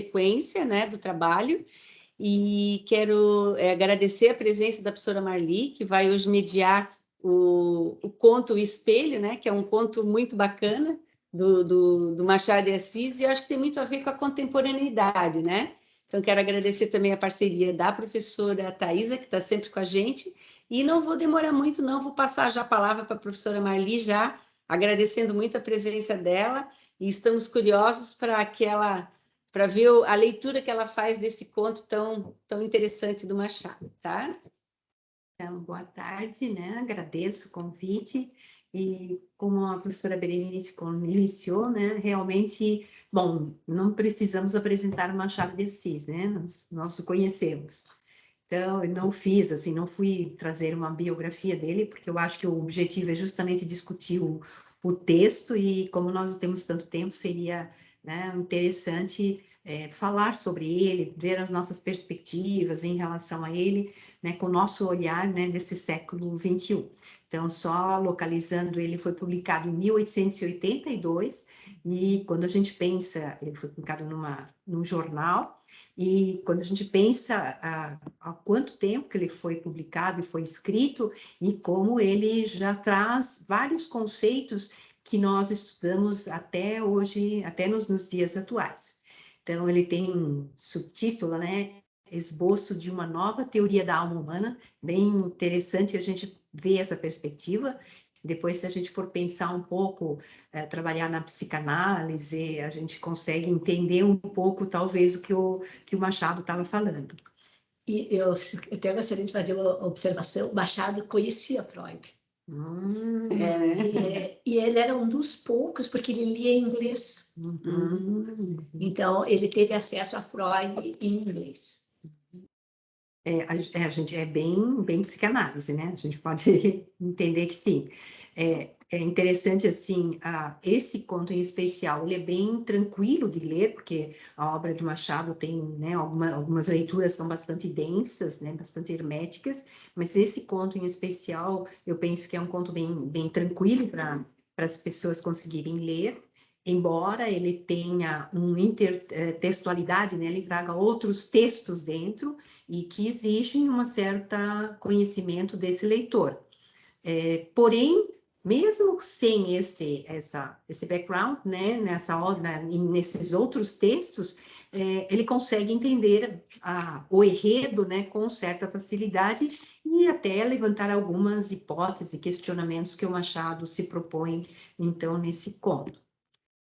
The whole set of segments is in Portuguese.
sequência, né, do trabalho, e quero agradecer a presença da professora Marli, que vai hoje mediar o conto O Espelho, né, que é um conto muito bacana do Machado de Assis, e eu acho que tem muito a ver com a contemporaneidade, né? Então, quero agradecer também a parceria da professora Thaisa, que está sempre com a gente, e não vou demorar muito, não, vou passar já a palavra para a professora Marli, já agradecendo muito a presença dela, e estamos curiosos para ver a leitura que ela faz desse conto tão interessante do Machado, tá? Então, boa tarde, né? Agradeço o convite. E como a professora Berenice iniciou, né? Realmente, bom, não precisamos apresentar o Machado de Assis, né? Nós o conhecemos. Então, eu não fiz, assim, não fui trazer uma biografia dele, porque eu acho que o objetivo é justamente discutir o texto, e como nós não temos tanto tempo, seria, né, interessante falar sobre ele, ver as nossas perspectivas em relação a ele, né, com o nosso olhar, né, desse século XXI. Então, só localizando, ele foi publicado em 1882, e quando a gente pensa, ele foi publicado num jornal, e quando a gente pensa há quanto tempo que ele foi publicado e foi escrito, e como ele já traz vários conceitos que nós estudamos até hoje, até nos dias atuais. Então, ele tem um subtítulo, né? Esboço de uma nova teoria da alma humana, bem interessante a gente ver essa perspectiva. Depois, se a gente for pensar um pouco, trabalhar na psicanálise, a gente consegue entender um pouco, talvez, o que o Machado estava falando. E eu até gostaria de fazer uma observação. Machado conhecia Freud. E ele era um dos poucos, porque ele lia em inglês. Então, ele teve acesso a Freud em inglês. A gente é bem psicanálise, né? A gente pode entender que sim. É interessante, assim, esse conto em especial, ele é bem tranquilo de ler, porque a obra do Machado tem, né, algumas leituras são bastante densas, né, bastante herméticas, mas esse conto em especial, eu penso que é um conto bem tranquilo para as pessoas conseguirem ler, embora ele tenha uma intertextualidade, né, ele traga outros textos dentro, e que exigem um certo conhecimento desse leitor. Porém, mesmo sem esse background, né, nesses outros textos, ele consegue entender o enredo, né, com certa facilidade, e até levantar algumas hipóteses e questionamentos que o Machado se propõe, então, nesse conto.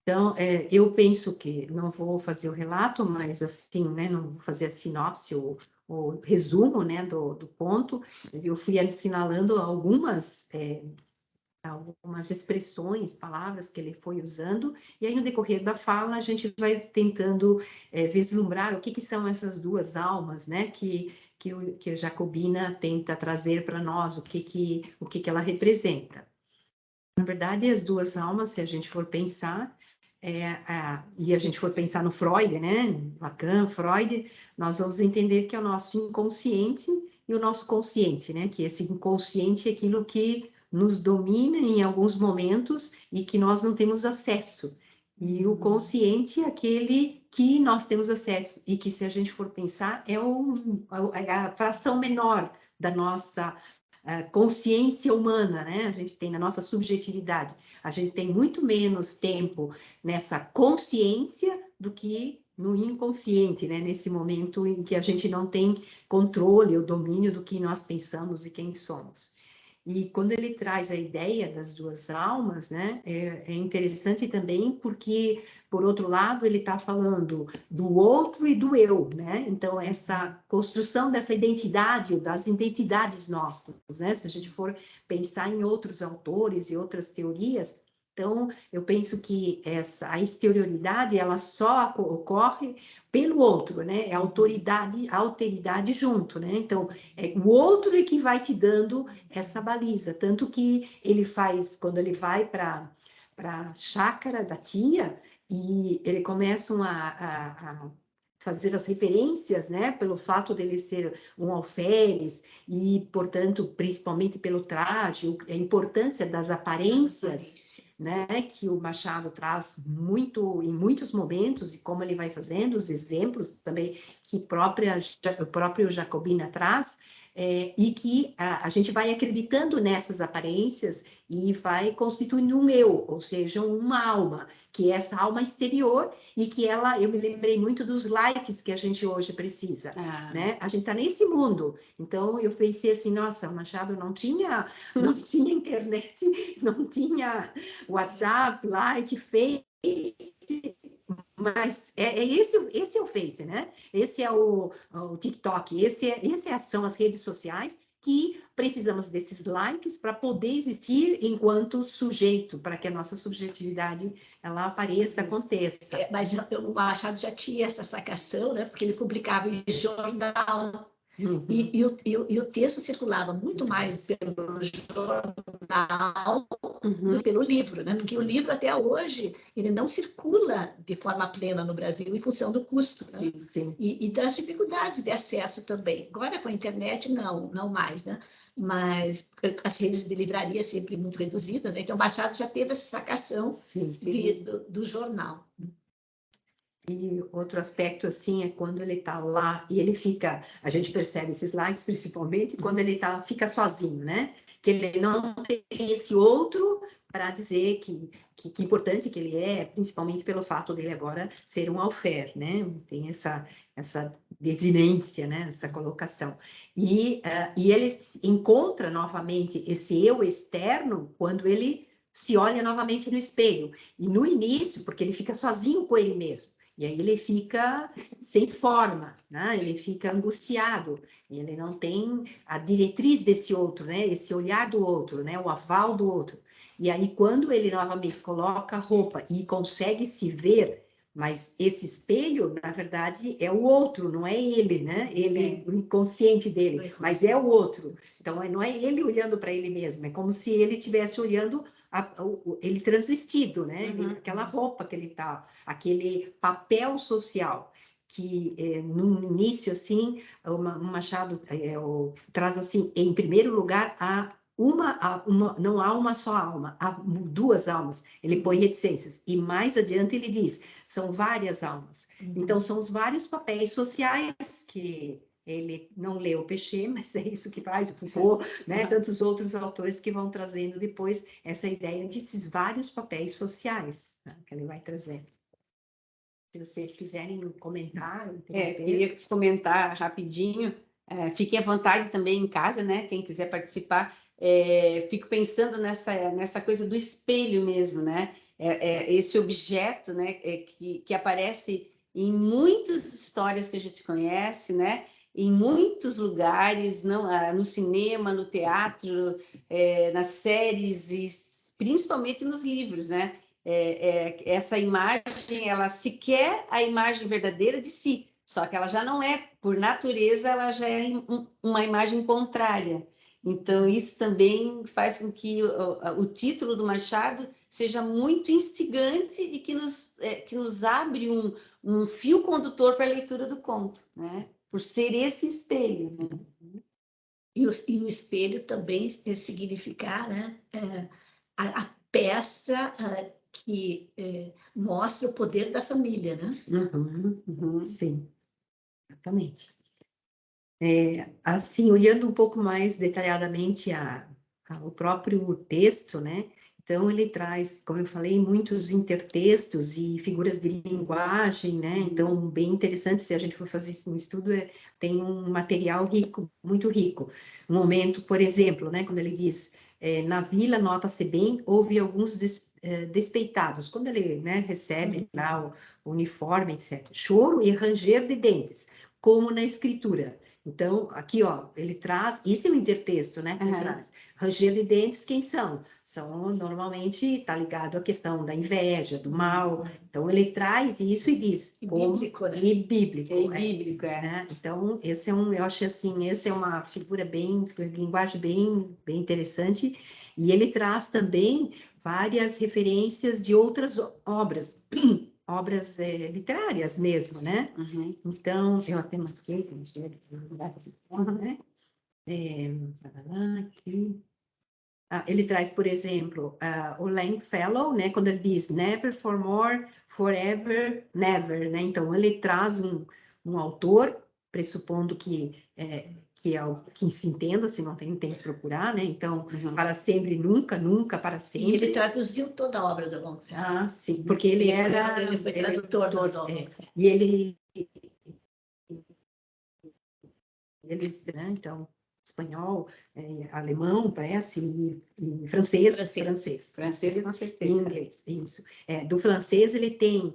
Então, eu penso que, não vou fazer o relato, mas assim, né, não vou fazer a sinopse, o resumo, né, do ponto. Eu fui assinalando algumas expressões, palavras que ele foi usando, e aí no decorrer da fala a gente vai tentando vislumbrar o que são essas duas almas, né, que a Jacobina tenta trazer para nós, o que ela representa. Na verdade, as duas almas, se a gente for pensar, e a gente for pensar no Freud, né, Lacan, Freud, nós vamos entender que é o nosso inconsciente e o nosso consciente, né, que esse inconsciente é aquilo que nos domina em alguns momentos e que nós não temos acesso, e o consciente é aquele que nós temos acesso, e que, se a gente for pensar, é a fração menor da nossa consciência humana, né? A gente tem na nossa subjetividade, a gente tem muito menos tempo nessa consciência do que no inconsciente, né? Nesse momento em que a gente não tem controle ou domínio do que nós pensamos e quem somos. E quando ele traz a ideia das duas almas, né, é interessante também porque, por outro lado, ele está falando do outro e do eu, né? Então, essa construção dessa identidade, das identidades nossas, né? Se a gente for pensar em outros autores e outras teorias, então, eu penso que a exterioridade, ela só ocorre pelo outro, né? É a alteridade junto, né? Então, o outro é que vai te dando essa baliza. Tanto que ele faz, quando ele vai para a chácara da tia, e ele começa a fazer as referências, né, pelo fato dele ser um alferes, e, portanto, principalmente pelo traje, a importância das aparências, né, que o Machado traz muito, em muitos momentos, e como ele vai fazendo, os exemplos também que o próprio Jacobina traz, e que a gente vai acreditando nessas aparências e vai constituindo um eu, ou seja, uma alma, que é essa alma exterior, e que eu me lembrei muito dos likes que a gente hoje precisa, né? A gente está nesse mundo, então eu pensei assim, nossa, o Machado não tinha internet, não tinha WhatsApp, like, Face, mas esse é o Face, né? Esse é o TikTok, essas são as redes sociais que precisamos desses likes para poder existir enquanto sujeito, para que a nossa subjetividade ela apareça, aconteça. Mas o Machado já tinha essa sacação, né? Porque ele publicava em jornal. Uhum. E o texto circulava muito mais pelo jornal do que pelo livro, né? Porque o livro, até hoje, ele não circula de forma plena no Brasil em função do custo, né? Sim, sim. E das dificuldades de acesso também. Agora, com a internet, não mais, né? Mas as redes de livraria sempre muito reduzidas, né? Então, o Machado já teve essa sacação do jornal. E outro aspecto, assim, é quando ele está lá e ele fica, a gente percebe esses likes, principalmente, quando ele fica sozinho, né? Que ele não tem esse outro para dizer que importante que ele é, principalmente pelo fato dele agora ser um alfer, né? Tem essa desinência, né? Essa colocação. E ele encontra novamente esse eu externo quando ele se olha novamente no espelho. E no início, porque ele fica sozinho com ele mesmo. E aí ele fica sem forma, né? Ele fica angustiado, ele não tem a diretriz desse outro, né? Esse olhar do outro, né? O aval do outro. E aí quando ele novamente coloca a roupa e consegue se ver, mas esse espelho, na verdade, é o outro, não é ele, né? Ele, o inconsciente dele, mas é o outro. Então, não é ele olhando para ele mesmo, é como se ele estivesse olhando ele transvestido, né? Aquela roupa que ele tá, aquele papel social que no início assim o Machado traz assim, em primeiro lugar não há uma só alma, há duas almas. Ele põe reticências e mais adiante ele diz são várias almas. Então são os vários papéis sociais que ele não leu o Péché, mas é isso que faz o Foucault, né? Tantos outros autores que vão trazendo depois essa ideia desses vários papéis sociais, né? Que ele vai trazendo. Se vocês quiserem comentar... queria comentar rapidinho, fiquem à vontade também em casa, né? Quem quiser participar, fico pensando nessa coisa do espelho mesmo, né? Esse objeto, né? Que aparece em muitas histórias que a gente conhece, né? Em muitos lugares, no cinema, no teatro, nas séries e principalmente nos livros, né? Essa imagem, ela se quer a imagem verdadeira de si, só que ela já não é, por natureza, ela já é uma imagem contrária. Então, isso também faz com que o título do Machado seja muito instigante e que nos abre um fio condutor para a leitura do conto, né? Por ser esse espelho. Né? E o espelho também significar, né? A peça que mostra o poder da família, né? Sim, exatamente. Assim, olhando um pouco mais detalhadamente o próprio texto, né? Então, ele traz, como eu falei, muitos intertextos e figuras de linguagem, né? Então, bem interessante, se a gente for fazer um estudo, tem um material rico, muito rico. Um momento, por exemplo, né? Quando ele diz, na vila, nota-se bem, houve alguns despeitados. Quando ele, né, recebe lá o uniforme, etc. Choro e ranger de dentes, como na escritura. Então, aqui, ó, ele traz, isso é o intertexto, né, que ele traz. Ranger de dentes, quem são? São, normalmente, tá ligado à questão da inveja, do mal. Então, ele traz isso e diz... Bíblico, né? E bíblico. Bíblico, né? Então, eu acho assim, essa é uma figura de linguagem bem interessante. E ele traz também várias referências de outras obras, obras literárias mesmo, né? Então, eu até marquei, né? Aqui. Ele traz, por exemplo, o Longfellow, né, quando ele diz never for more, forever, never, né? Então, ele traz um autor, pressupondo que que se entenda, se não tem que procurar, né? Então, para sempre, nunca, nunca, para sempre. E ele traduziu toda a obra do Longfellow. Sim, porque ele foi tradutor do e ele, né, então, espanhol, alemão, parece, e francês, com certeza. E inglês, isso. Do francês ele tem,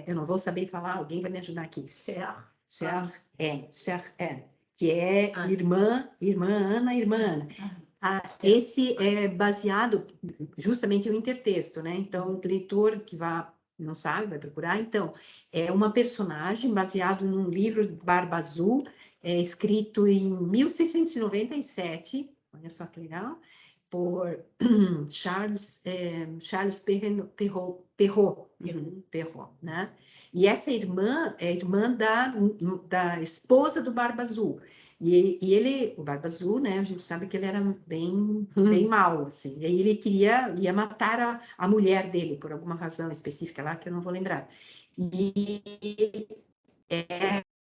eu não vou saber falar, alguém vai me ajudar aqui. Sœur, que é irmã Ana, irmã Ana. Esse é baseado justamente no intertexto, né? Então, o leitor que não sabe, vai procurar. Então, é uma personagem baseado num livro Barba Azul, escrito em 1697, olha só que legal, por Charles Perrault, né? E essa irmã é irmã da esposa do Barba Azul. E ele, o Barba Azul, né? A gente sabe que ele era bem mau, assim. E aí ele ia matar a mulher dele, por alguma razão específica lá, que eu não vou lembrar. E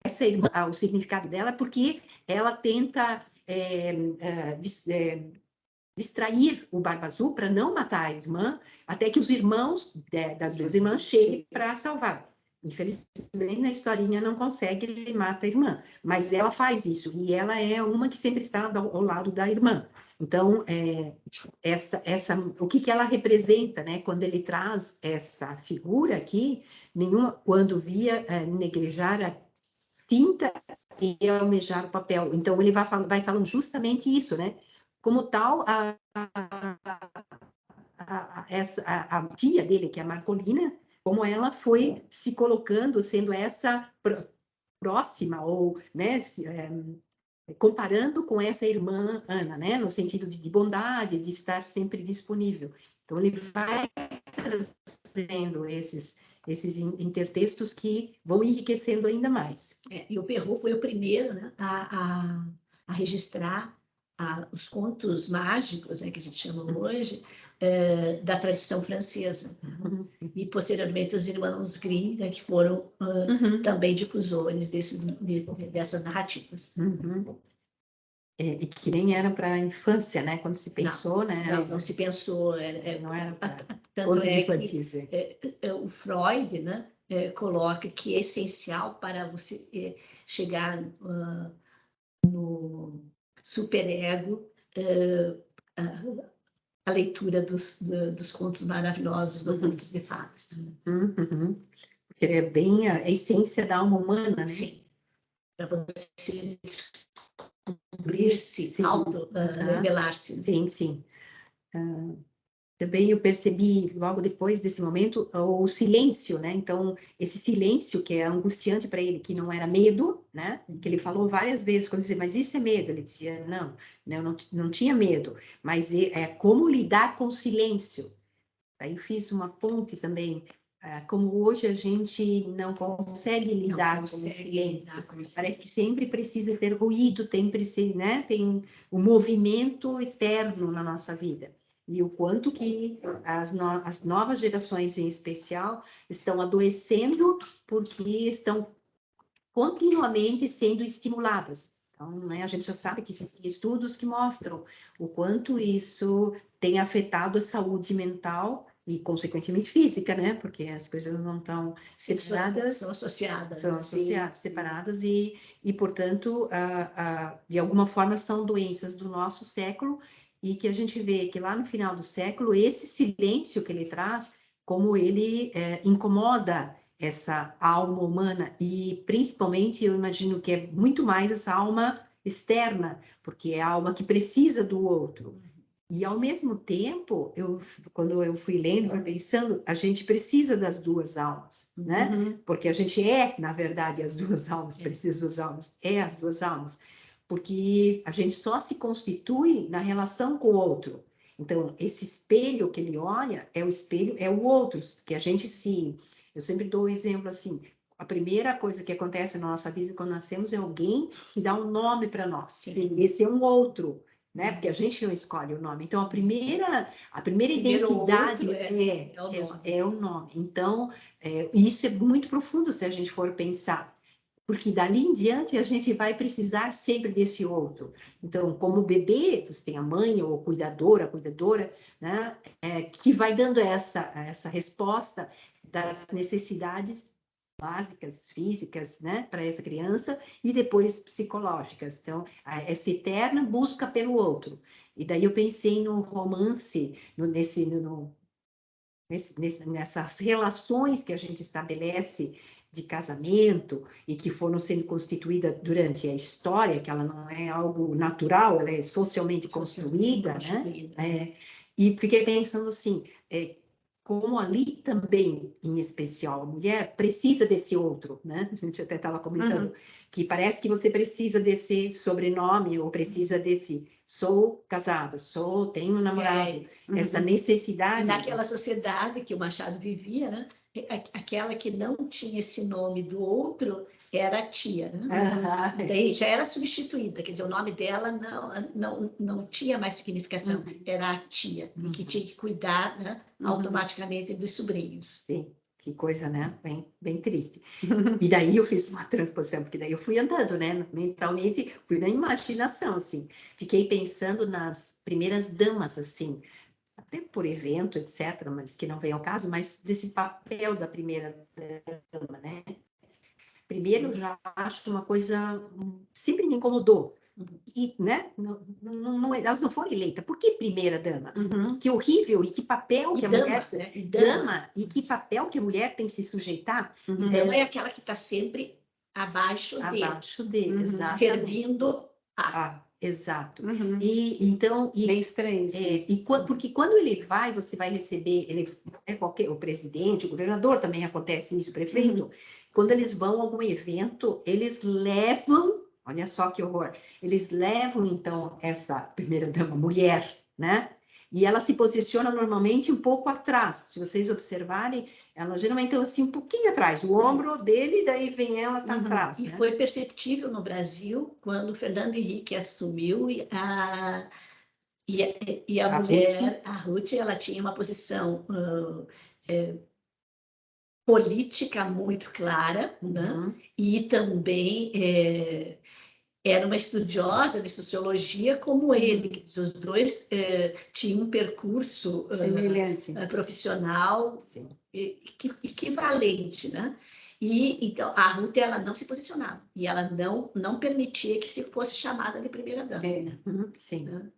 essa irmã, o significado dela é porque ela tenta distrair o Barba Azul para não matar a irmã, até que os irmãos das duas irmãs cheguem para salvar. Infelizmente, na historinha não consegue, ele mata a irmã, mas ela faz isso, e ela é uma que sempre está ao lado da irmã. Então, o que ela representa, né? Quando ele traz essa figura aqui, quando via negrejar a tinta e almejar o papel. Então, ele vai falando justamente isso, né? Como tal, a tia dele, que é a Marcolina, como ela foi se colocando, sendo essa próxima, ou, né, comparando com essa irmã Ana, né, no sentido de bondade, de estar sempre disponível. Então, ele vai trazendo esses intertextos que vão enriquecendo ainda mais. E o Perrault foi o primeiro, né, a registrar os contos mágicos, né, que a gente chama hoje, da tradição francesa. E, posteriormente, os irmãos Grimm, né, que foram também difusores dessas narrativas. E que nem era para a infância, né? Quando se pensou, né? Não se pensou. Não era para tanto é que o Freud, né, coloca que é essencial para você chegar no superego a leitura dos contos maravilhosos do Contos de Fadas. Porque é bem a essência da alma humana, né? Sim. Para você descobrir-se, auto-revelar-se. Sim. Também eu percebi, logo depois desse momento, o silêncio, né? Então, esse silêncio que é angustiante para ele, que não era medo, né? Que ele falou várias vezes, quando dizia, mas isso é medo? Ele dizia, não, eu não tinha medo, mas é como lidar com o silêncio. Aí eu fiz uma ponte também, como hoje a gente não consegue lidar com o silêncio. Parece que sempre precisa ter ruído, né? Tem um movimento eterno na nossa vida. E o quanto que as novas gerações, em especial, estão adoecendo porque estão continuamente sendo estimuladas. Então, né, a gente já sabe que existem estudos que mostram o quanto isso tem afetado a saúde mental e, consequentemente, física, né? Porque as coisas não estão separadas. São associadas. Separadas e portanto, de alguma forma, são doenças do nosso século e que a gente vê que lá no final do século, esse silêncio que ele traz, como ele incomoda essa alma humana e, principalmente, eu imagino que é muito mais essa alma externa, porque é a alma que precisa do outro. E, ao mesmo tempo, quando eu fui lendo, fui pensando, a gente precisa das duas almas, né? Porque a gente na verdade, as duas almas, precisa das duas almas, as duas almas, porque a gente só se constitui na relação com o outro. Então, esse espelho que ele olha é o espelho, é o outro, que a gente se... Eu sempre dou o exemplo assim, a primeira coisa que acontece na nossa vida quando nascemos é alguém que dá um nome para nós. Sim. Esse é um outro. né? Porque a gente não escolhe o nome. Então, a primeira Primeiro identidade outro é o nome. Então, isso é muito profundo se a gente for pensar. Porque dali em diante a gente vai precisar sempre desse outro. Então, como bebê, você tem a mãe ou a cuidadora, né? Que vai dando essa resposta das necessidades básicas, físicas, né, para essa criança, e depois psicológicas. Então, essa eterna busca pelo outro. E daí eu pensei no romance, nessas relações que a gente estabelece de casamento e que foram sendo constituídas durante a história, que ela não é algo natural, ela é socialmente construída, né? E fiquei pensando assim, como ali também, em especial, a mulher precisa desse outro, né? A gente até estava comentando que parece que você precisa desse sobrenome ou precisa desse sou casada, tenho um namorado, essa necessidade. E naquela sociedade que o Machado vivia, né? Aquela que não tinha esse nome do outro era a tia, né? Daí já era substituída, quer dizer, o nome dela não tinha mais significação, era a tia, e que tinha que cuidar, né, automaticamente dos sobrinhos. Sim, que coisa, né? Bem triste. E daí eu fiz uma transposição, porque daí eu fui andando, né? Mentalmente, fui na imaginação, assim. Fiquei pensando nas primeiras damas, assim, até por evento, etc., mas que não vem ao caso, mas desse papel da primeira dama, né? Primeiro, eu já acho uma coisa sempre me incomodou. E, né? Elas não foram eleitas. Por que primeira dama? Que horrível! E que papel que a mulher... Né? Dama! E que papel que a mulher tem que se sujeitar? Dama é aquela que está sempre abaixo dele. Abaixo dele, exatamente. Servindo exato. E então... Bem estranho. Porque quando ele vai, você vai receber... o presidente, o governador, também acontece isso, o prefeito. Quando eles vão a algum evento, eles levam... Olha só que horror. Eles levam, então, essa primeira-dama, mulher, né? E ela se posiciona normalmente um pouco atrás. Se vocês observarem, ela geralmente está assim um pouquinho atrás. O ombro dele, daí vem ela, tá atrás. E né? foi perceptível no Brasil quando o Fernando Henrique assumiu e a mulher, a Ruth, ela tinha uma posição política muito clara, né? E também era uma estudiosa de sociologia como ele. Os dois tinham um percurso semelhante, profissional equivalente, né? E então a Ruth, ela não se posicionava e ela não permitia que se fosse chamada de primeira dama. Sim. Né?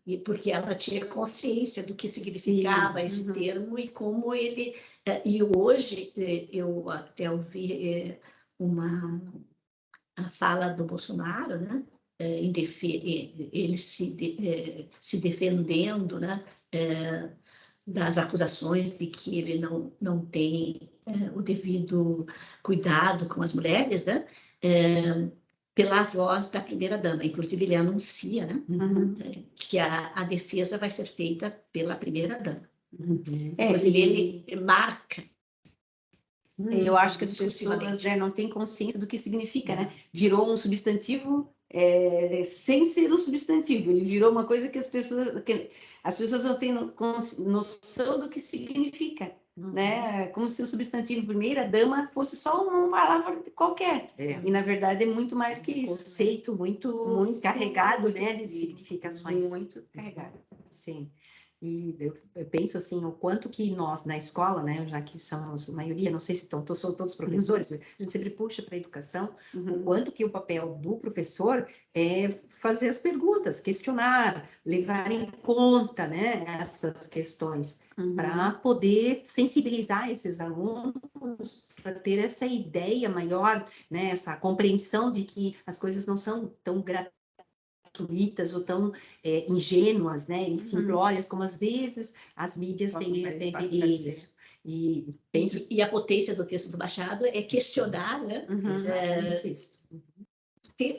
E porque ela tinha consciência do que significava esse termo e como ele... E hoje eu até ouvi a fala do Bolsonaro, né? Ele se defendendo, né? Das acusações de que ele não tem o devido cuidado com as mulheres, né? Pela voz da primeira-dama. Inclusive, ele anuncia, né? Que a defesa vai ser feita pela primeira-dama. Inclusive, ele marca. Eu acho que as pessoas não têm consciência do que significa, né? Virou um substantivo sem ser um substantivo. Ele virou uma coisa que as pessoas não têm noção do que significa, né? Como se o substantivo primeira dama fosse só uma palavra qualquer. E na verdade é muito mais que isso. Conceito muito carregado, né, de significações. Muito carregado. Sim. E eu penso assim, o quanto que nós, na escola, né, já que somos a maioria, não sei se são todos professores, a gente sempre puxa para a educação, o quanto que o papel do professor é fazer as perguntas, questionar, levar em conta, né, essas questões, para poder sensibilizar esses alunos, para ter essa ideia maior, né, essa compreensão de que as coisas não são tão gratuitas ou tão ingênuas, né, e simplórias, como às vezes as mídias têm isso. E a potência do texto do Machado é questionar, né? Exatamente isso.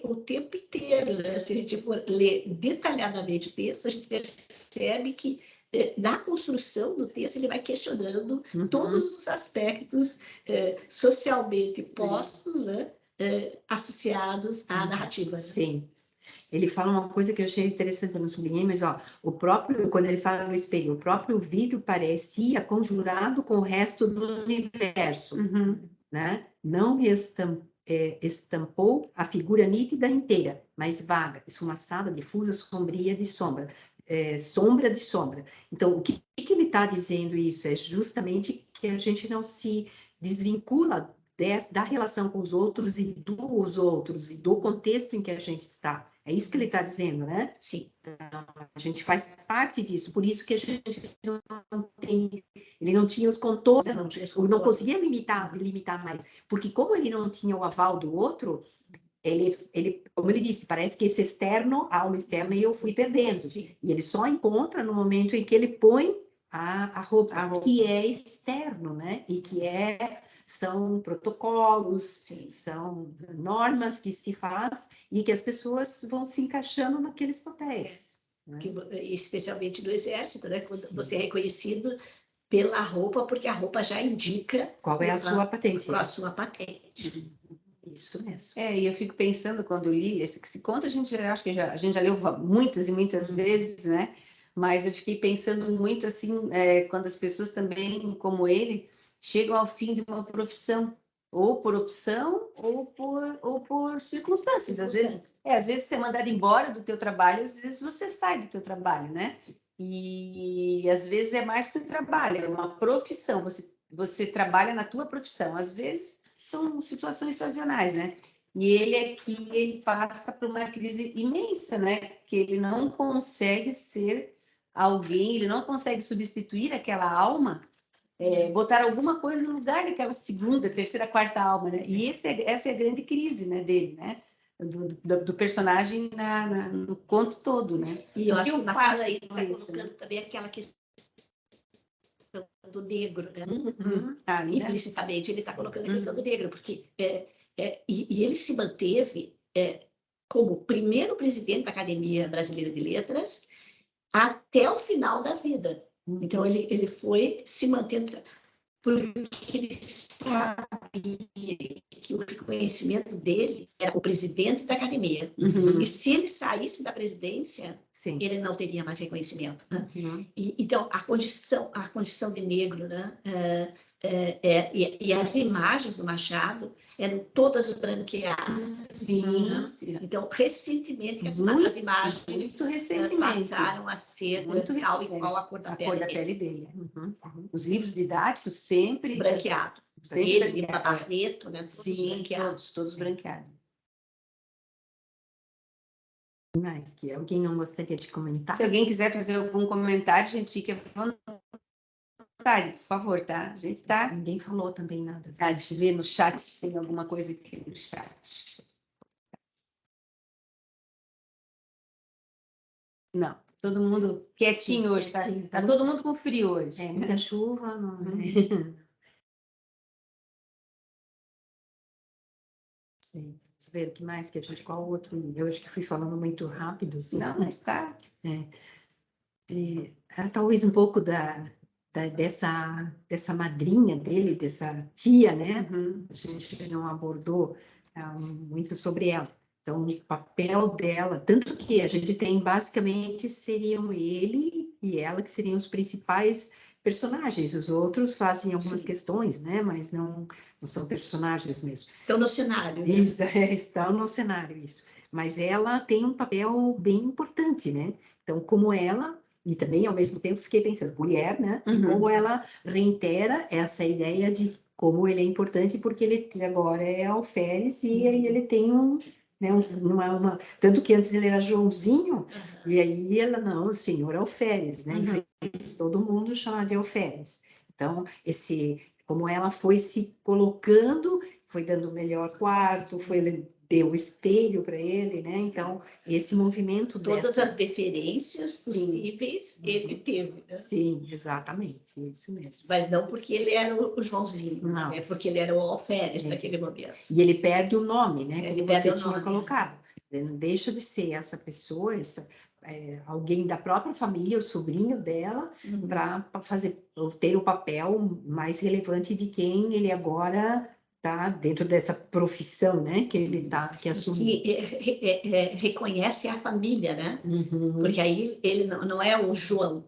O tempo inteiro, né? Se a gente for ler detalhadamente o texto, a gente percebe que na construção do texto ele vai questionando todos os aspectos socialmente postos, né? Associados à narrativa. Né? Sim. Ele fala uma coisa que eu achei interessante, eu não sublinhei, mas ó, o próprio, quando ele fala no espelho, o próprio vidro parecia conjurado com o resto do universo, né? Não estampou a figura nítida inteira, mas vaga, esfumaçada, difusa, sombria de sombra, sombra de sombra. Então, o que ele está dizendo isso? É justamente que a gente não se desvincula da relação com os outros e dos outros e do contexto em que a gente está. É isso que ele está dizendo, né? Sim. Então, a gente faz parte disso, por isso que a gente não tem, ele não tinha os contornos, não conseguia limitar mais, porque como ele não tinha o aval do outro, ele, como ele disse, parece que esse externo, a alma externa, eu fui perdendo. Sim. E ele só encontra no momento em que ele põe a roupa, que é externo, né? E que são protocolos, sim, são normas que se faz e que as pessoas vão se encaixando naqueles papéis. Né? Especialmente do exército, né? Quando sim, você é reconhecido pela roupa, porque a roupa já indica qual é a sua patente. Qual a sua patente. Isso mesmo. E eu fico pensando, quando eu li esse conto, acho que a gente já leu muitas e muitas vezes, né? Mas eu fiquei pensando muito assim, quando as pessoas também, como ele, chegam ao fim de uma profissão, ou por opção, ou por circunstâncias. Às vezes você é mandado embora do teu trabalho, às vezes você sai do teu trabalho, né? E às vezes é mais que um trabalho, é uma profissão. Você trabalha na tua profissão. Às vezes são situações sazonais, né? E ele passa por uma crise imensa, né? Que ele não consegue ser alguém, ele não consegue substituir aquela alma, botar alguma coisa no lugar daquela segunda, terceira, quarta alma, né? E essa é a grande crise, né, dele, né? Do personagem no conto todo, né? E eu acho que na fala aí está colocando também aquela questão do negro, né? Implicitamente ele está colocando a questão do negro, porque e ele se manteve como o primeiro presidente da Academia Brasileira de Letras até o final da vida. Então ele foi se mantendo, porque ele sabia que o reconhecimento dele era o presidente da academia. E se ele saísse da presidência, sim, ele não teria mais reconhecimento. Né? Então, a condição de negro, né? E as imagens do Machado eram todas branqueadas. Sim, né? sim. Então, recentemente, as imagens passaram a ser tal e qual a cor da pele dele. Os livros didáticos sempre branqueado. Ele, Barreto, né? Sim, todos branqueados. Mais que alguém não gostaria de comentar? Se alguém quiser fazer algum comentário, a gente fica à vontade, por favor, tá? A gente tá. Ninguém falou também nada. Deixa eu ver no chat se tem alguma coisa aqui no chat. Não, todo mundo quietinho hoje, tá? Tá todo mundo com frio hoje. Muita chuva, não. Sim. Vamos ver o que mais que a gente, qual outro? Eu acho que fui falando muito rápido. Assim. Não, mas tá. Talvez um pouco dessa madrinha dele, dessa tia, né? A gente não abordou muito sobre ela. Então, o papel dela, tanto que a gente tem, basicamente, seriam ele e ela que seriam os principais personagens. Os outros fazem algumas questões, né? Mas não são personagens mesmo. Estão no cenário. Né? Isso, estão no cenário, isso. Mas ela tem um papel bem importante, né? Então, como ela... E também, ao mesmo tempo, fiquei pensando, mulher, né? Como ela reitera essa ideia de como ele é importante, porque ele agora é alferes e aí ele tem né, tanto que antes ele era Joãozinho, e aí ela, não, o senhor alferes, né? E fez todo mundo chamar de alferes. Então, como ela foi se colocando, foi dando o melhor quarto, deu o espelho para ele, né? Então, esse movimento todas as deferências possíveis ele teve. Né? Sim, exatamente, isso mesmo. Mas não porque ele era o Joãozinho, não. É porque ele era o alferes naquele momento. E ele perde o nome, né? Como você tinha colocado. Ele não deixa de ser essa pessoa, alguém da própria família, o sobrinho dela, para ter o papel mais relevante de quem ele agora tá dentro dessa profissão, né, que ele que assumiu. Que reconhece a família, né? Uhum. Porque aí ele não é o João,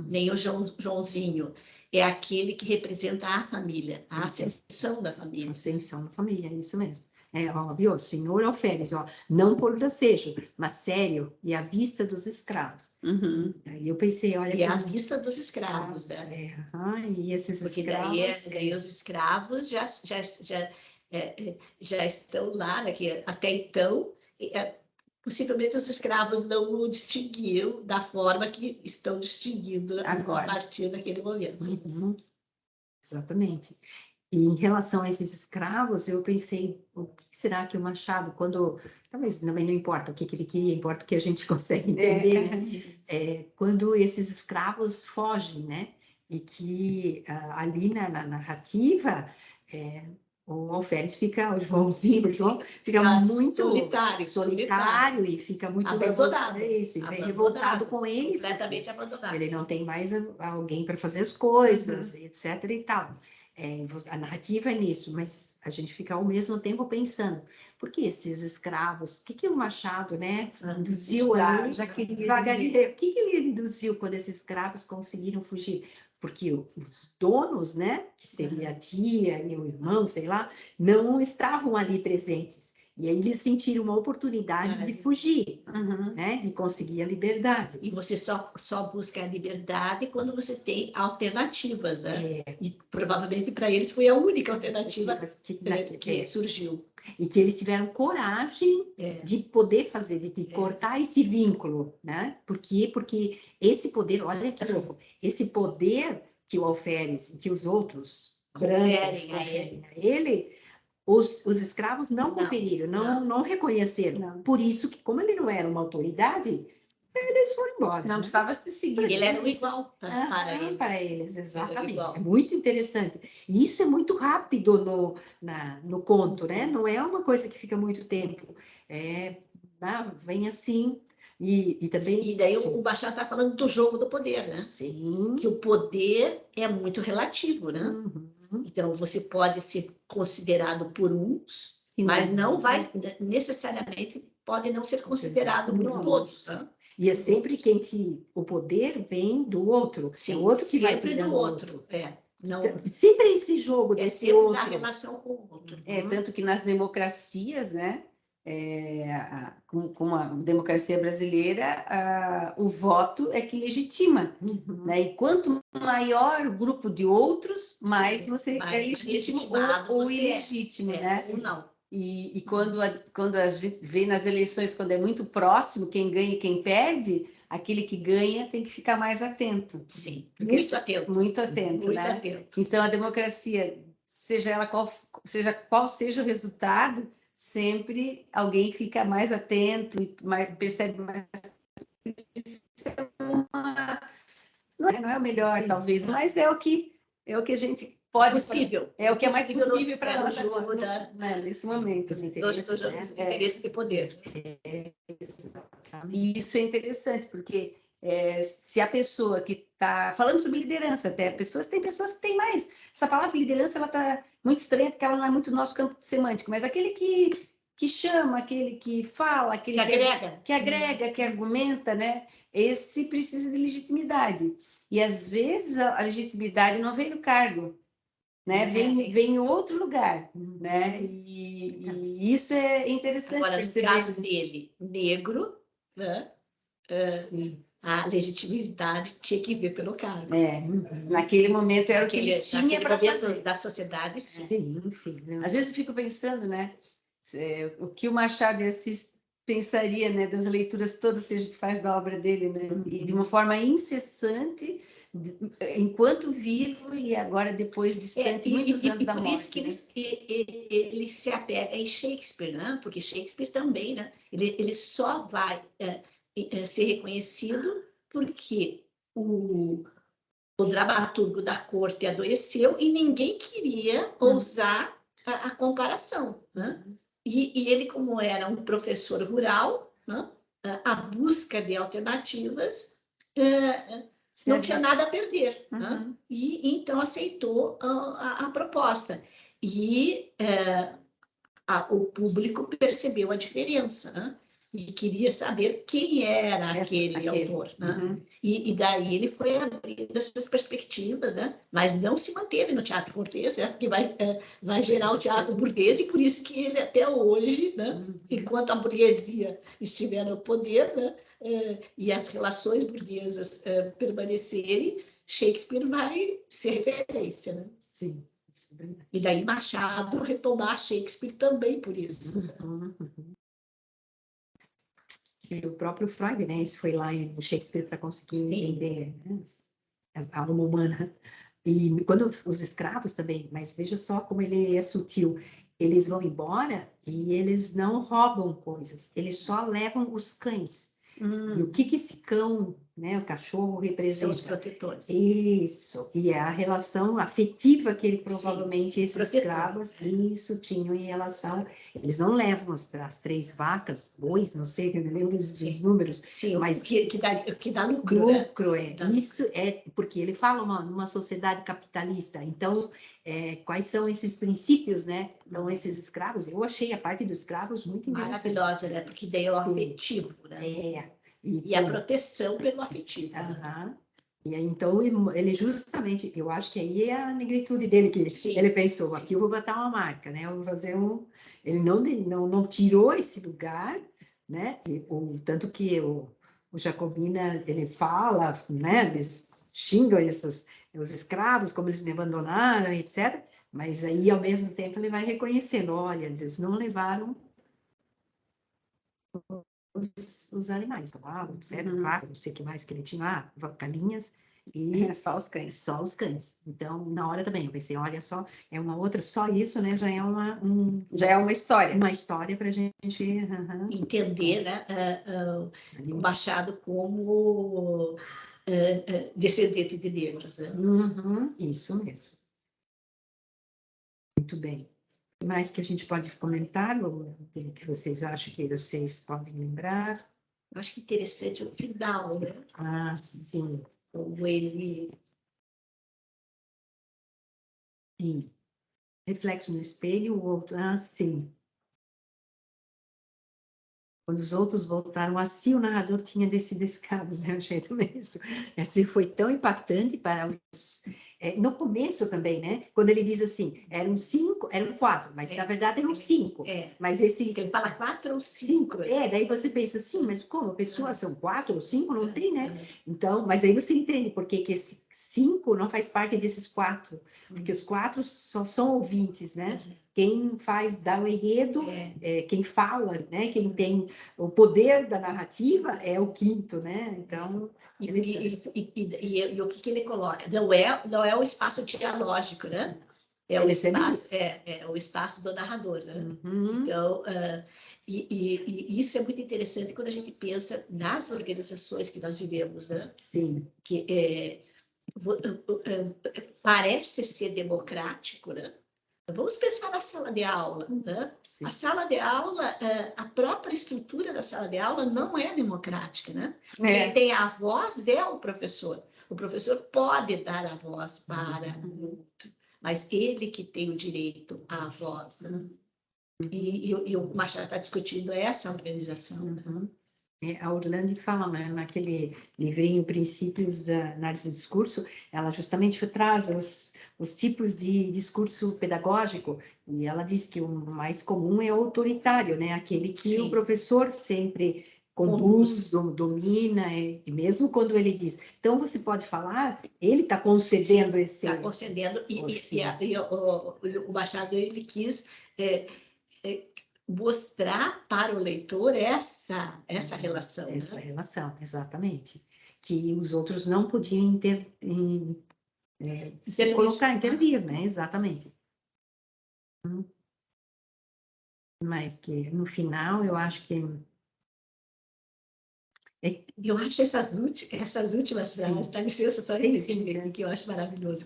nem o Joãozinho, é aquele que representa a família, a ascensão da família. Ascensão da família, é isso mesmo. Ó, viu, senhor Alferes, ó, não por gracejo, mas sério, e à vista dos escravos. Uhum. Aí eu pensei, olha... E à vista dos escravos, né? E esses porque escravos... daí os escravos já estão lá, né, que até então, possivelmente os escravos não o distinguiam da forma que estão distinguindo agora, a partir daquele momento. Uhum. Exatamente. E em relação a esses escravos, eu pensei, o que será que o Machado, talvez também não importa o que ele queria, importa o que a gente consegue entender, né? Quando esses escravos fogem, né? E que ali na narrativa, o Alferes fica, o João fica muito solitário e fica muito abandonado, revoltado com eles. Completamente abandonado. Ele não tem mais alguém para fazer as coisas, etc. e tal. A narrativa é nisso, mas a gente fica ao mesmo tempo pensando, por que esses escravos, o que o Machado, né, induziu ali, devagarinho, o que ele induziu quando esses escravos conseguiram fugir? Porque os donos, né, que seria a tia e o irmão, sei lá, não estavam ali presentes. E aí eles sentiram uma oportunidade de fugir, né? De conseguir a liberdade. E você só busca a liberdade quando você tem alternativas, né? E provavelmente para eles foi a única alternativa que surgiu. E que eles tiveram coragem de poder fazer, de cortar esse vínculo, né? Por quê? Porque esse poder, olha que louco, esse poder que o Alferes, que os outros brancos conferem a ele, os escravos não conferiram, não reconheceram. Não. Por isso que, como ele não era uma autoridade, eles foram embora. Não precisava se seguir. Ele era o igual para eles. Para eles, exatamente. É muito interessante. E isso é muito rápido no conto, né? Não é uma coisa que fica muito tempo. Vem assim. E também... E daí o Machado está falando do jogo do poder, né? Sim. Que o poder é muito relativo, né? Então, você pode ser considerado por uns, mas não vai, necessariamente, pode não ser considerado por todos. Né? E é sempre o poder vem do outro. Sim, é o outro que vai do outro. Não, sempre esse jogo desse outro. Na relação com o outro. Tanto que nas democracias, né? Como a democracia brasileira, o voto é que legitima. Né? E quanto maior o grupo de outros, mais você é legítimo ou ilegítimo. Né? Ou não. E quando a gente vê nas eleições, quando é muito próximo, quem ganha e quem perde, aquele que ganha tem que ficar mais atento. Sim, muito atento. Muito atento, né? Atento. Então, a democracia, seja qual seja o resultado, sempre alguém fica mais atento e percebe mais. Não é o melhor, talvez, mas é o que a gente pode... Possível. É o que é mais possível para nós nesse momento. Os interesses de poder. E isso é interessante, porque se a pessoa que está falando sobre liderança, tem pessoas que têm mais. Essa palavra liderança, ela está muito estranha, porque ela não é muito nosso campo semântico, mas aquele que chama, aquele que fala, aquele que agrega, que argumenta, né? Esse precisa de legitimidade. E às vezes a legitimidade não vem do cargo, né? Vem em outro lugar, né? E isso é interessante. Agora, perceber. No caso dele, negro, né? A legitimidade tinha que vir pelo cargo. Naquele momento era o que ele tinha para fazer. Da sociedade, sim. Às vezes eu fico pensando, né? O que o Machado de Assis pensaria, né? Das leituras todas que a gente faz da obra dele, né? E de uma forma incessante, enquanto vivo e agora depois distante, muitos anos da morte. Por isso que ele se apega em Shakespeare, né? Porque Shakespeare também, né? Ele só vai ser reconhecido porque o dramaturgo da corte adoeceu e ninguém queria ousar a comparação, né? E ele, como era um professor rural, né? A busca de alternativas não tinha nada a perder, né? E então aceitou a proposta. E o público percebeu a diferença, né? E queria saber quem era aquele autor, né? Uhum. E daí ele foi abrindo essas perspectivas, né? Mas não se manteve no teatro burguês, né? Porque vai gerar o teatro burguês, e por isso que ele até hoje, né? Enquanto a burguesia estiver no poder, né? E as relações burguesas permanecerem, Shakespeare vai ser referência, né? Sim. E daí Machado retomar Shakespeare também por isso. E o próprio Freud, né, foi lá no Shakespeare para conseguir entender, né, a alma humana. E quando os escravos também, mas veja só como ele é sutil. Eles vão embora e eles não roubam coisas, eles só levam os cães. E o que esse cão, né, o cachorro representa? São os protetores. Isso, e a relação afetiva que ele provavelmente, esses protetores. escravos, isso, tinham em relação. Eles não levam as 3 vacas, bois, não sei, eu me lembro dos números. Sim, mas que dá lucro, né? Lucro, isso é, porque ele fala numa sociedade capitalista, então, quais são esses princípios, né? Então, esses escravos, eu achei a parte dos escravos muito interessante. Maravilhosa, né? Porque daí é o afetivo, né? E a proteção pelo afetivo. Né? E aí, então, ele justamente, eu acho que aí é a negritude dele, que ele pensou, aqui eu vou botar uma marca, né? Eu vou fazer Ele não tirou esse lugar, né? Tanto que o Jacobina, ele fala, né? Eles xingam os escravos, como eles me abandonaram, etc. Mas aí, ao mesmo tempo, ele vai reconhecendo, olha, eles não levaram os animais, cavalo, etc, vaca, não sei o que mais que ele tinha, galinhas, e só os cães. Só os cães. Então, na hora também, eu pensei, olha só, é uma outra, só isso, né, já é uma história. Uma história para a gente entender, né, o Machado como descendente de negros. Né? Isso mesmo. Muito bem. O que mais que a gente pode comentar, ou o que vocês acham que vocês podem lembrar? Eu acho interessante o final, né? Sim. Como ele... Sim. Reflexo no espelho, o outro... sim. Quando os outros voltaram, assim o narrador tinha descido escadas, né? O jeito mesmo. Assim, foi tão impactante para os... no começo também, né? Quando ele diz assim, eram 4, mas na verdade eram 5. Mas esse... Ele fala 4 ou 5. Daí você pensa assim, mas como? Pessoas são 4 ou 5? Não tem, né? Então, mas aí você entende por que esse 5 não faz parte desses 4. Porque os 4 só são ouvintes, né? Quem dá o enredo, quem fala, né? Quem tem o poder da narrativa é o 5º, né? Então, e o que ele coloca? Não é o espaço dialógico, né? É o espaço do narrador, né? Então, isso é muito interessante quando a gente pensa nas organizações que nós vivemos, né? Sim. Que parece ser democrático, né? Vamos pensar na sala de aula, né? A sala de aula, a própria estrutura da sala de aula não é democrática, né? Quem tem a voz é o professor. O professor pode dar a voz para o outro, mas ele que tem o direito à voz, né? E o Machado está discutindo essa organização. A Orlandi fala, né, naquele livrinho Princípios da Análise do Discurso, ela justamente traz os tipos de discurso pedagógico, e ela diz que o mais comum é o autoritário, né, aquele que o professor sempre conduz, domina, e mesmo quando ele diz, então você pode falar, ele está concedendo esse... Está concedendo, o Machado, ele quis... mostrar para o leitor essa relação. Essa relação, exatamente. Que os outros não podiam intervir, né? Exatamente. Mas que no final eu acho que... Eu acho essas últimas frases, dá licença só que eu acho maravilhoso.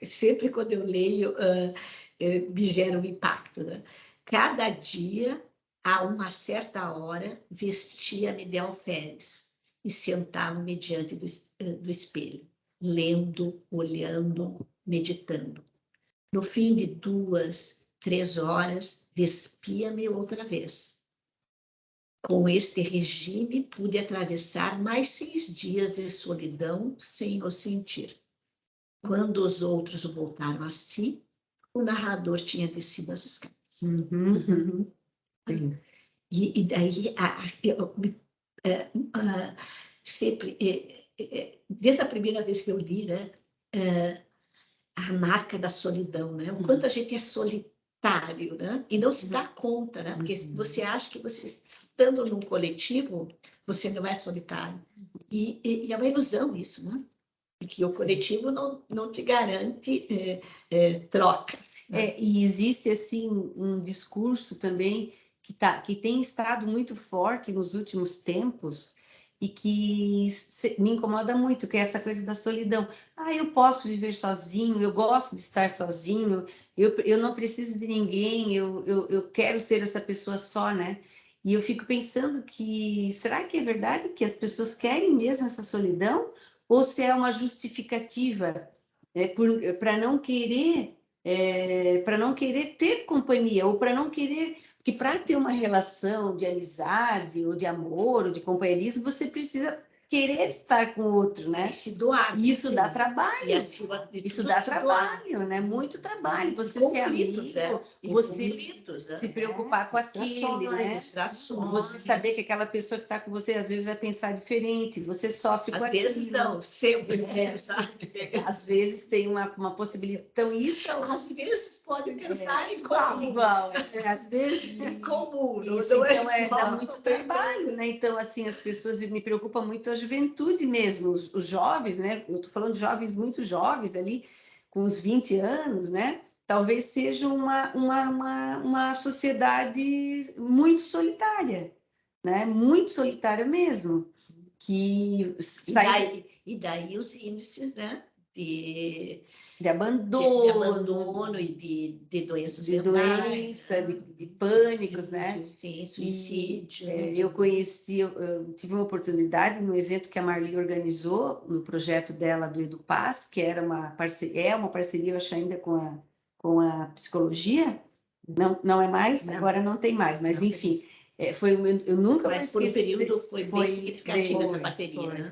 Sempre quando eu leio, me gera um impacto. Né? Cada dia, a uma certa hora, vestia-me de alferes e sentava-me diante do espelho, lendo, olhando, meditando. No fim de 2, 3 horas, despia-me outra vez. Com este regime, pude atravessar mais 6 dias de solidão sem o sentir. Quando os outros voltaram a si, o narrador tinha descido as escadas. E daí, sempre, desde a primeira vez que eu li, né, a marca da solidão, né? O quanto a gente é solitário, né? E não se dá conta, né? Porque você acha que você, estando num coletivo, você não é solitário. E é uma ilusão isso, né? Porque o coletivo não te garante troca. E existe, assim, um discurso também que tem estado muito forte nos últimos tempos e que me incomoda muito, que é essa coisa da solidão. Eu posso viver sozinho, eu gosto de estar sozinho, eu não preciso de ninguém, eu quero ser essa pessoa só, né? E eu fico pensando que, será que é verdade que as pessoas querem mesmo essa solidão? Ou se é uma justificativa para não querer ter companhia, ou para não querer, porque para ter uma relação de amizade, ou de amor, ou de companheirismo, você precisa querer estar com o outro, né? E se doar. E isso dá trabalho. Isso dá trabalho, né? Muito trabalho. Você ser amigo, você se preocupar com aquele, né? Você saber que aquela pessoa que está com você, às vezes, vai pensar diferente, você sofre com aquilo. Às vezes não, sempre Às vezes tem uma possibilidade. Então, isso às vezes pode pensar igual. Às vezes comum. Isso, então, dá muito trabalho, né? Então, assim, as pessoas, me preocupa muito a juventude mesmo, os jovens, né? Eu estou falando de jovens muito jovens ali, com uns 20 anos, né? Talvez seja uma sociedade muito solitária, né? Muito solitária mesmo. E daí os índices, né? De abandono e de doenças mentais, de pânicos, né? Sim, suicídio. Eu tive uma oportunidade no evento que a Marli organizou, no projeto dela do EduPaz, que era uma parceria, eu acho, ainda com a psicologia. Não é mais, agora não tem mais, mas enfim. Eu nunca vou esquecer. Mas por um período foi bem significativa essa parceria, né?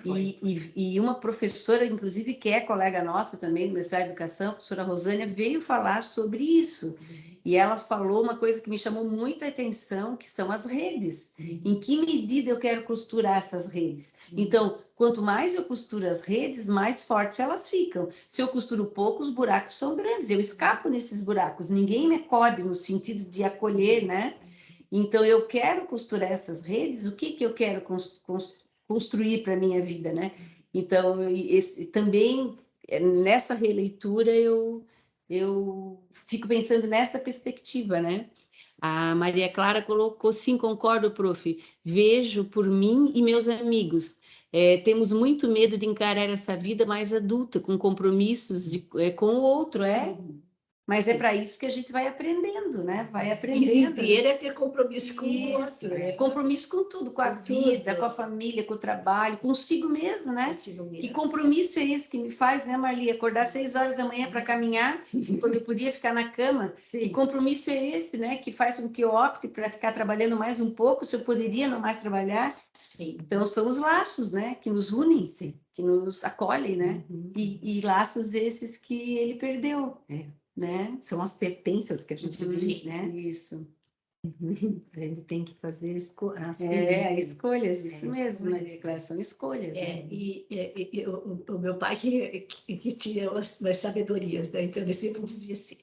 E uma professora, inclusive, que é colega nossa também no mestrado em educação, a professora Rosânia, veio falar sobre isso. E ela falou uma coisa que me chamou muito a atenção, que são as redes. Em que medida eu quero costurar essas redes? Então, quanto mais eu costuro as redes, mais fortes elas ficam. Se eu costuro pouco, os buracos são grandes. Eu escapo nesses buracos. Ninguém me acode no sentido de acolher, né? Então, eu quero costurar essas redes, o que eu quero construir para a minha vida, né? Então, também, nessa releitura, eu fico pensando nessa perspectiva, né? A Maria Clara colocou, sim, concordo, prof. Vejo por mim e meus amigos. Temos muito medo de encarar essa vida mais adulta, com compromissos com o outro, Mas é para isso que a gente vai aprendendo, né? Vai aprendendo. E viver é ter compromisso com o outro. Compromisso com tudo, com a vida, com a família, com o trabalho, consigo mesmo, né? Que compromisso é esse que me faz, né, Marli? Acordar 6 horas da manhã para caminhar, quando eu podia ficar na cama. Que compromisso é esse, né? Que faz com que eu opte para ficar trabalhando mais um pouco, se eu poderia não mais trabalhar. Então, são os laços, né? Que nos unem, que nos acolhem, né? E laços esses que ele perdeu. Né? São as pertenças que a gente diz, né? Isso. A gente tem que fazer escolhas, isso mesmo, Maria Clara, são escolhas. O meu pai que tinha umas sabedorias, né? Então ele sempre dizia assim: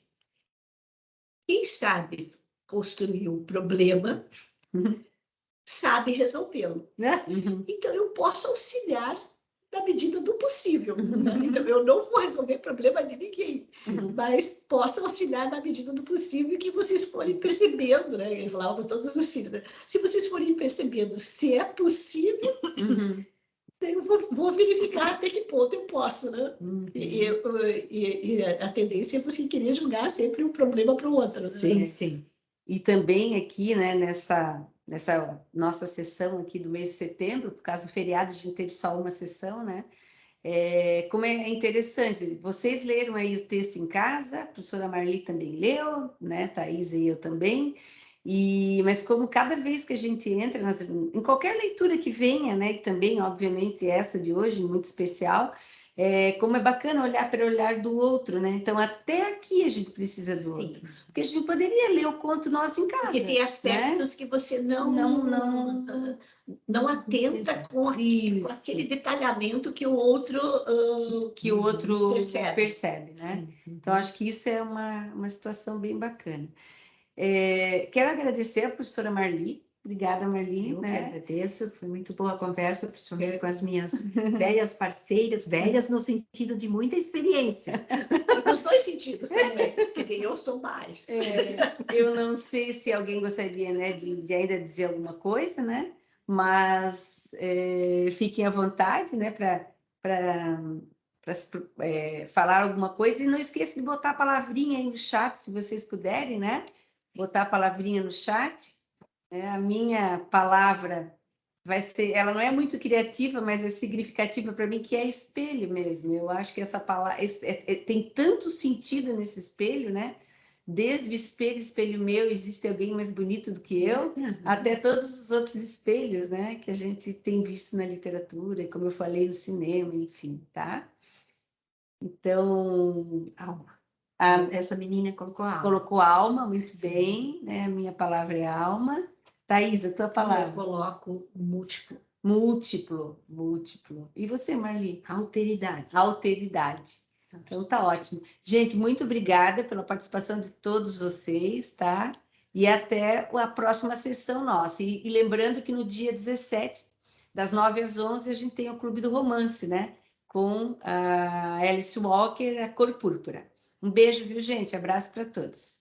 quem sabe construir um problema sabe resolvê-lo, né? Então eu posso auxiliar na medida do possível. Né? Então, eu não vou resolver problema de ninguém, mas posso auxiliar na medida do possível que vocês forem percebendo, né? Ele falava para todos os filhos, né? Se vocês forem percebendo se é possível, eu vou verificar até que ponto eu posso, né? E a tendência é você querer julgar sempre um problema para o outro. Né? Sim. E também aqui, né, nessa nossa sessão aqui do mês de setembro, por causa do feriado, a gente teve só uma sessão, né? Como é interessante, vocês leram aí o texto em casa, a professora Marli também leu, né? Thaís e eu também. Mas como cada vez que a gente entra em qualquer leitura que venha, né? E também, obviamente, essa de hoje, muito especial, como é bacana olhar para o olhar do outro, né? Então, até aqui a gente precisa do outro. Porque a gente poderia ler o conto nosso em casa. Porque tem aspectos, né, que você não atenta com aquele detalhamento que o outro, que o outro percebe, né? Sim. Então, acho que isso é uma situação bem bacana. Quero agradecer a professora Marli. Obrigada, Marli. Eu que agradeço, foi muito boa a conversa, principalmente com as minhas velhas parceiras, velhas no sentido de muita experiência. Nos dois sentidos também, porque eu sou mais. Eu não sei se alguém gostaria, né, de ainda dizer alguma coisa, né? Mas fiquem à vontade, né, para falar alguma coisa. E não esqueça de botar a palavrinha aí no chat, se vocês puderem, né? Botar a palavrinha no chat. A minha palavra vai ser, ela não é muito criativa, mas é significativa para mim, que é espelho mesmo. Eu acho que essa palavra tem tanto sentido nesse espelho, né? Desde o espelho meu, existe alguém mais bonito do que eu, até todos os outros espelhos, né? Que a gente tem visto na literatura, como eu falei, no cinema, enfim, tá? Então, alma. Essa menina colocou alma. Colocou alma, muito bem, né? A minha palavra é alma. Thaís, a tua palavra? Eu coloco múltiplo. Múltiplo. E você, Marli? Alteridade. Alteridade. Então tá ótimo. Gente, muito obrigada pela participação de todos vocês, tá? E até a próxima sessão nossa. E lembrando que no dia 17, das 9 às 11, a gente tem o Clube do Romance, né? Com a Alice Walker, A Cor Púrpura. Um beijo, viu, gente? Abraço para todos.